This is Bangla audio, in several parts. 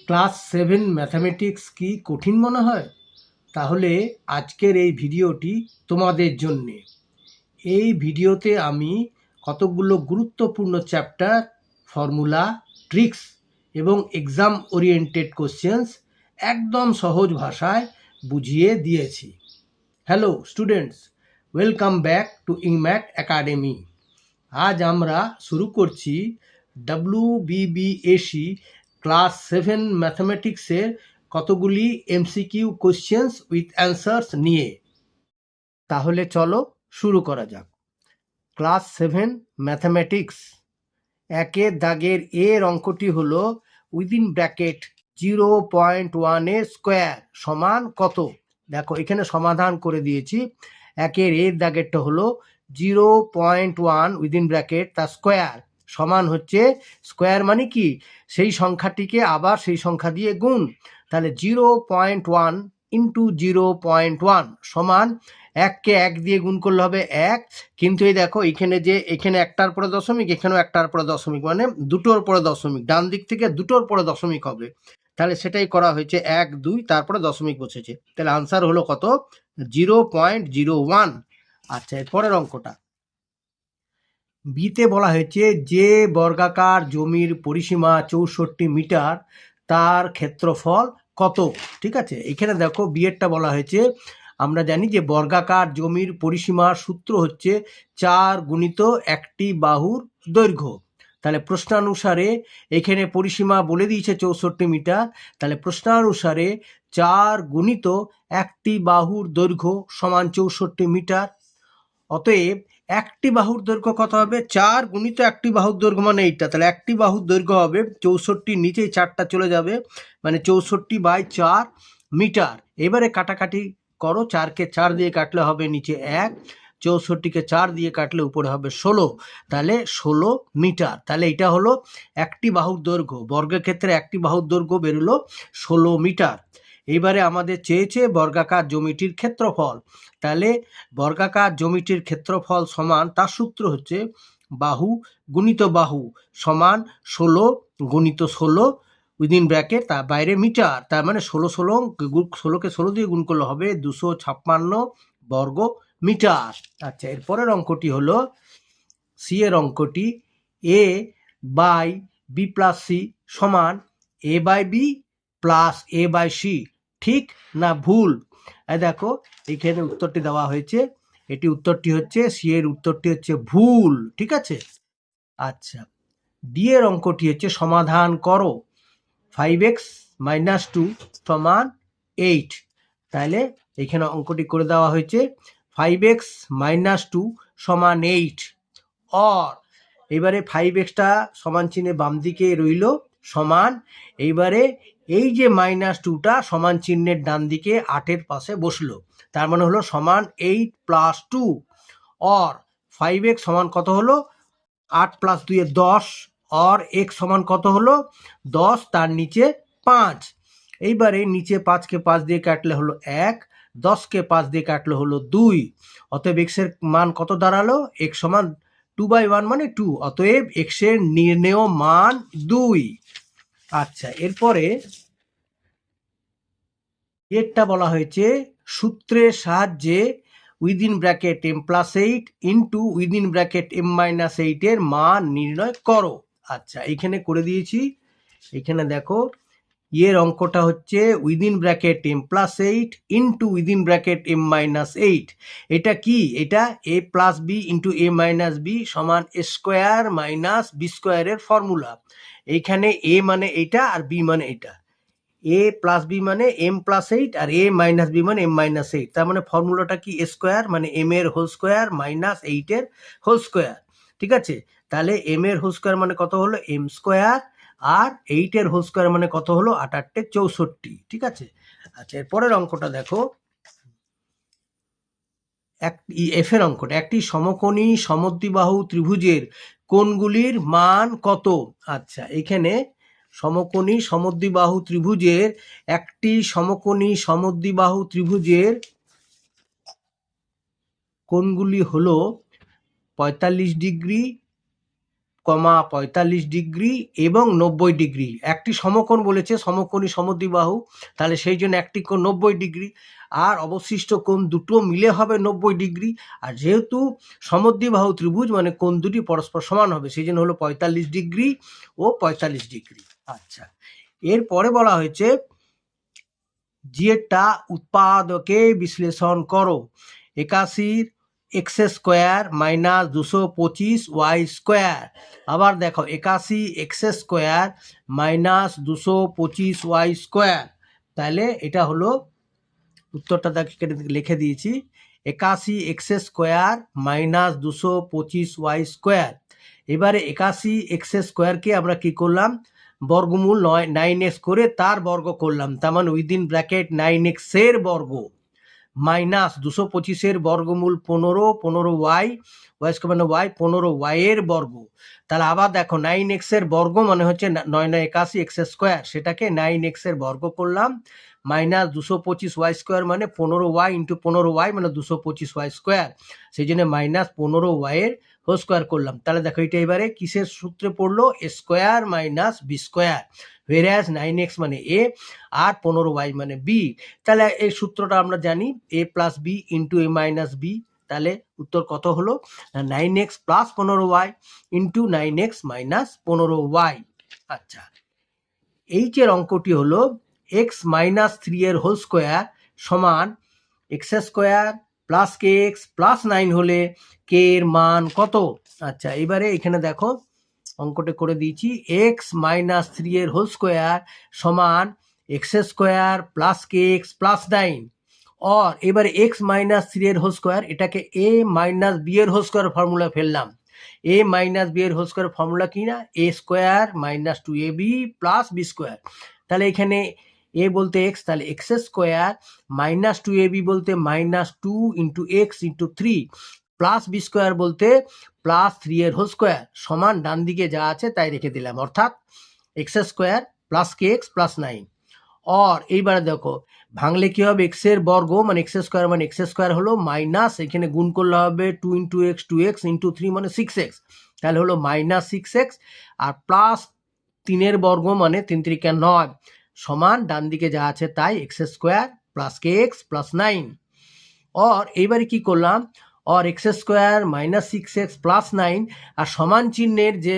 ক্লাস 7 ম্যাথামেটিক্স কি কঠিন মনে হয়? তাহলে আজকের এই ভিডিওটি তোমাদের জন্যে। এই ভিডিওতে আমি কতগুলো গুরুত্বপূর্ণ চ্যাপ্টার, ফর্মুলা, ট্রিক্স এবং এক্সাম ওরিয়েন্টেড কোশ্চেন্স একদম সহজ ভাষায় বুঝিয়ে দিয়েছি। Hello students, welcome back to Ingmat Academy. আজ আমরা শুরু করছি WBBAC ক্লাস 7 ম্যাথামেটিক্সের কতগুলি এমসিকিউ কোশ্চেন্স উইথ অ্যান্সার্স নিয়ে। তাহলে চলো শুরু করা যাক। ক্লাস 7 ম্যাথামেটিক্স একের দাগের এর অঙ্কটি হলো উইদিন ব্র্যাকেট 0.1 এর স্কোয়ার সমান কত? দেখো এখানে সমাধান করে দিয়েছি। একের এর দাগেরটা হলো 0.1 উইদিন ব্র্যাকেট তার স্কোয়ার সমান হচ্ছে, স্কোয়ার মানে কি, সেই সংখ্যাটিকে আবার সেই সংখ্যা দিয়ে গুণ। তাহলে 0.1 ইন্টু 0.1 সমান, এককে এক দিয়ে গুণ করলে হবে এক, কিন্তু এই দেখো এখানে একটার পরে দশমিক, এখানেও একটার পরে দশমিক, মানে দুটোর পরে দশমিক, ডান দিক থেকে দুটোর পরে দশমিক হবে। তাহলে সেটাই করা হয়েছে, 1 2 তারপরে দশমিক বসেছে। তাহলে আনসার হলো কত? 0.01। আচ্ছা, এর পরের অঙ্কটা বিতে বলা হয়েছে যে বর্গাকার জমির পরিসীমা 64 মিটার, তার ক্ষেত্রফল কত? ঠিক আছে, এখানে দেখো বিয়েরটা বলা হয়েছে, আমরা জানি যে বর্গাকার জমির পরিসীমার সূত্র হচ্ছে 4 গুণিত একটি বাহুর দৈর্ঘ্য। তাহলে প্রশ্নানুসারে এখানে পরিসীমা বলে দিয়েছে 64 মিটার, তাহলে প্রশ্নানুসারে 4 গুণিত একটি বাহুর দৈর্ঘ্য সমান 64 মিটার। অতএব একটি বাহুর দৈর্ঘ্য কত হবে? 4 গুণিত একটি বাহুর দৈর্ঘ্য মানে এইটা, তাহলে একটি বাহুর দৈর্ঘ্য হবে 64, নিচেই 4টা চলে যাবে, মানে 64/4 মিটার। এবারে কাটাকাটি করো, 4কে 4 দিয়ে কাটলে হবে নিচে 1, 64কে 4 দিয়ে কাটলে উপরে হবে 16, তাহলে 16 মিটার। তাহলে এটা হলো একটি বাহুর দৈর্ঘ্য, বর্গের ক্ষেত্রে একটি বাহুর দৈর্ঘ্য বেরোলো 16 মিটার। এইবারে আমাদের চেয়েছে বর্গাকার জমিটির ক্ষেত্রফল। তাহলে বর্গাকার জমিটির ক্ষেত্রফল সমান, তার সূত্র হচ্ছে বাহু গুণিত বাহু সমান 16 গুণিত 16 উইদিন ব্র্যাকেট তার বাইরে মিটার, তার মানে 16কে 16 দিয়ে গুণ করলে হবে 256 বর্গ মিটার। আচ্ছা, এরপরের অঙ্কটি হলো সি এর অঙ্কটি, A by B plus C সমান A by B plus A by C, ঠিক না ভুল? দেখো এখানে উত্তরটি দেওয়া হয়েছে, এটি উত্তরটি হচ্ছে, সি এর উত্তরটি হচ্ছে ভুল, ঠিক আছে। আচ্ছা, ডি এর অঙ্কটি হচ্ছে সমাধান করো 5x - 2 সমান 8। তাহলে এখানে অঙ্কটি করে দেওয়া হয়েছে 5x - 2 সমান 8, অর এবারে 5xটা সমান চিহ্নে বাম দিকে রইল সমান, এইবারে এই যে -2টা সমান চিহ্নের ডান দিকে 8-এর পাশে বসলো, তার মানে হলো সমান 8 + 2, অর 5x সমান কত হলো? 8 + 2 10, অর x সমান কত হলো? 10, তার নিচে 5। এইবারে নিচে 5কে 5 দিয়ে কাটলে হলো 1, 10কে 5 দিয়ে কাটলে হলো 2, অতএব x এর মান কত দাঁড়ালো? x সমান 2/1 মানে 2, অতএব x এর নির্ণেয় মান 2। আচ্ছা, এরপরে এরটা বলা হয়েছে সূত্রের সাহায্যে within bracket m+8 into within bracket m-8 এর মান নির্ণয় করো। আচ্ছা, এখানে করে দিয়েছি। এখানে দেখো এর অঙ্কটা হচ্ছে within bracket m+8 into within bracket m-8। এটা কি? এটা a + b into a - b সমান a স্কোয়ার মাইনাস b স্কোয়ারের ফর্মুলা। এইখানে a মানে এটা আর b মানে এটা, a + b মানে m+8 আর a - b মানে m-8, তার মানে ফর্মুলাটা কি? a স্কোয়ার মানে m এর হোল স্কোয়ার মাইনাস 8 এর হোল স্কোয়ার, ঠিক আছে। তাহলে m এর হোল স্কোয়ার মানে কত হলো? m স্কোয়ার, আর 8 এর হোল স্কোয়ার মানে কত হলো? 8 × 8 = 64, ঠিক আছে। আচ্ছা, এরপরের অঙ্কটা দেখো, এফ এর অঙ্কটা, একটি সমকোণী সমদ্বিবাহু ত্রিভুজের কোণগুলির মান কত? আচ্ছা, এখানে সমকোণী সমদ্বিবাহু ত্রিভুজের, একটি সমকোণী সমদ্বিবাহু ত্রিভুজের কোণগুলি হলো 45 ডিগ্রি, 45 ডিগ্রি এবং 90 ডিগ্রি। একটি সমকোণ বলেছে, সমকোণী সমদ্বিবাহু, তাহলে সেই জন্য একটি কোণ 90 ডিগ্রি, আর অবশিষ্ট কোণ দুটো মিলে হবে 90 ডিগ্রি। আর যেহেতু সমদ্বিবাহু ত্রিভুজ মানে কোণ দুটি পরস্পর সমান হবে, সেই জন্য হলো 45 ডিগ্রি ও 45 ডিগ্রি। আচ্ছা, এরপরে বলা হয়েছে যেটা উৎপাদকে বিশ্লেষণ করো। 81 x square minus 225 y square. আবার দেখো 81 x square minus 225 y square. তাহলে এটা হলো উত্তরটা লিখে দিয়েছি, 81 x square minus 225 y square. এবারে 81 এক্স স্কোয়ারকে আমরা কি করলাম, বর্গমূল 9x করে তার বর্গ করলাম, তার মানে উইদিন ব্র্যাকেট 9x এর বর্গ মাইনাস 225-এর বর্গমূল 15 ওয়াই স্কোয়ার মানে ওয়াই 15 ওয়াই এর বর্গ। তাহলে আবার দেখো 9x এর বর্গ মানে হচ্ছে 9 9 81 এক্স স্কোয়ার, সেটাকে 9x এর বর্গ করলাম মাইনাস 225 ওয়াই স্কোয়ার মানে 15 ওয়াই ইন্টু 15 ওয়াই মানে 225 ওয়াই স্কোয়ার, সেই জন্য মাইনাস 15 ওয়াই এর হোল স্কোয়ার করলাম। তাহলে দেখো এটা এবারে কিসের সূত্রে পড়লো, A square minus B square, whereas 9x মানে a আর 15y মানে b। তাহলে এই সূত্রটা আমরা জানি, a plus b into a minus b. তাহলে উত্তর কত হলো, 9x plus 15y into 9x minus 15y। আচ্ছা, এইচের অঙ্কটি হলো x মাইনাস 3 এর হোল স্কোয়ার সমান এক্স স্কোয়ার প্লাস কে এক্স প্লাস 9 হলে কে এর মান কত। আচ্ছা, এবারে এখানে দেখো অঙ্কটা করে দিয়েছি, এক্স মাইনাস 3 এর হোল স্কোয়ার সমান এক্স স্কোয়ার প্লাস কে এক্স প্লাস 9, और এবারে এক্স মাইনাস 3 এর হোল স্কোয়ার এটাকে এ মাইনাস বি এর হোল স্কোয়ার ফর্মুলা ফেললাম। এ মাইনাস বি এর হোল স্কোয়ার ফর্মুলা কি না, A square minus 2ab plus B square. তাহলে এখানে এ বলতে এক্স, তাহলে এক্স স্কোয়ার মাইনাস 2ab বলতে minus 2 into x into 3 plus B square বলতে প্লাস 3 এর হোল স্কোয়ার সমান ডান দিকে যা আছে তাই রেখে দিলাম, অর্থাৎ এক্স স্কোয়ার প্লাস কে এক্স প্লাস 9। और এইবারে দেখো ভাঙলে কি হবে, এক্স এর বর্গ মানে এক্স স্কোয়ার মানে এক্স স্কোয়ার হলো মাইনাস, এখানে গুণ করলে হবে 2 ইন্টু এক্স 2x ইন্টু 3 মানে 6x, তাহলে হলো মাইনাস 6x আর প্লাস 3 এর বর্গ মানে 3 3 9 সমান ডান দিকে যা আছে তাই এক্স স্কোয়ার প্লাস কে এক্স প্লাস 9। और এইবারে কি করলাম, और x square minus 6x plus 9 আর সমান চিহ্নের যে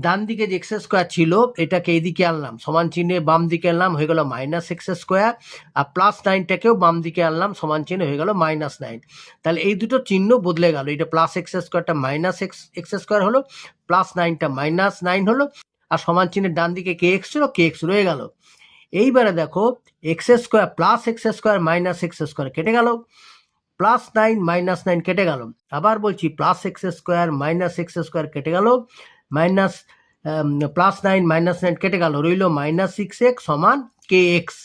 ডান দিকে যে এক্স স্কোয়ার ছিল এটাকে এইদিকে আনলাম, সমান চিহ্নে বাম দিকে আনলাম, হয়ে গেল মাইনাস এক্স স্কোয়ার, আর প্লাস 9টাকেও বাম দিকে আনলাম, সমান চিহ্নে হয়ে গেল মাইনাস 9। তাহলে এই দুটো চিহ্ন বদলে গেল, এটা প্লাস এক্স স্কোয়ারটা মাইনাস এক্স স্কোয়ার হলো, প্লাস 9টা মাইনাস 9 হলো, আর সমান চিহ্নের ডান দিকে কে এক্স ছিল, কে এক্স রয়ে গেল। এইবারে দেখো x square plus x square minus x square কেটে গেল, প্লাস 9 মাইনাস 9 কেটে গেল, আবার বলছি plus x square minus x square কেটে গেল, মাইনাস প্লাস 9 মাইনাস 9 কেটে গেল, রইল মাইনাস 6x সমান কে এক্স।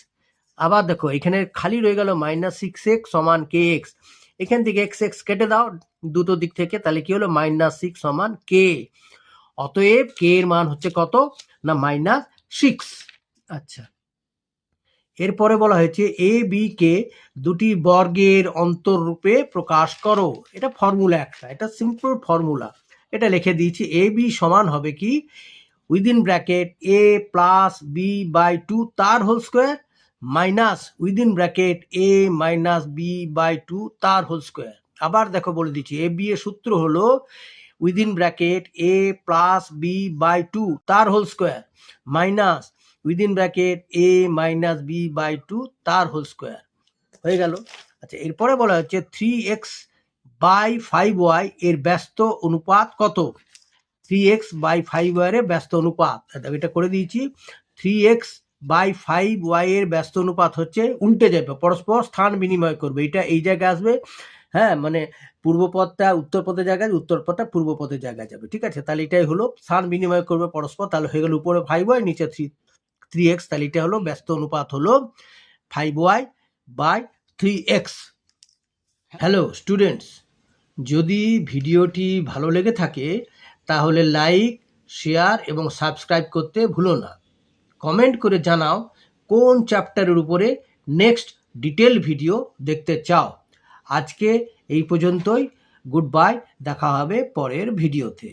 আবার দেখো এখানে খালি রয়ে গেল মাইনাস 6x সমান কে এক্স, এখান থেকে এক্স এক্স কেটে দাও দুটো দিক থেকে, তাহলে কি হলো মাইনাস 6 সমান কে। অতএব কে এর মান হচ্ছে কত না মাইনাস 6। আচ্ছা, এরপরে বলা হয়েছে এ বি কে দুটি বর্গের অন্তররূপে প্রকাশ করো। এটা ফর্মুলা একটা, এটা সিম্পল ফর্মুলা, এটা লিখে দিয়েছি। এ বি সমান হবে কি, within bracket a plus b by 2 তার whole square minus within bracket a minus b by 2 তার হোল স্কোয়ার। আবার দেখো বলে দিচ্ছি, এ বি এর সূত্র হলো within bracket a plus b by 2 তার whole square minus within bracket a minus b by 2 তার হোল স্কোয়ার, হয়ে গেল। আচ্ছা, এরপরে বলা হচ্ছে 3x বাই 5y এর ব্যস্ত অনুপাত কত। 3x বাই 5y এর ব্যস্ত অনুপাত, এটা করে দিয়েছি। 3x বাই 5y এর ব্যস্ত অনুপাত হচ্ছে উল্টে যাবে, পরস্পর স্থান বিনিময় করবে, এটা এই জায়গায় আসবে, হ্যাঁ মানে পূর্ব পথটা উত্তর পথের জায়গায়, উত্তর পথটা পূর্ব পথের জায়গায় যাবে, ঠিক আছে। তাহলে এটাই হলো স্থান বিনিময় করবে পরস্পর, তাহলে হয়ে গেল উপরে 5y নিচে 3x, তাহলে এটা হলো ব্যস্ত অনুপাত হলো 5y by 3x। Hello students, যদি ভিডিওটি ভালো লেগে থাকে তাহলে লাইক শেয়ার এবং সাবস্ক্রাইব করতে ভুলো না। কমেন্ট করে জানাও কোন চ্যাপ্টারের উপরে নেক্সট ডিটেল ভিডিও দেখতে চাও। আজকে এই পর্যন্তই, গুড বাই, দেখা হবে পরের ভিডিওতে।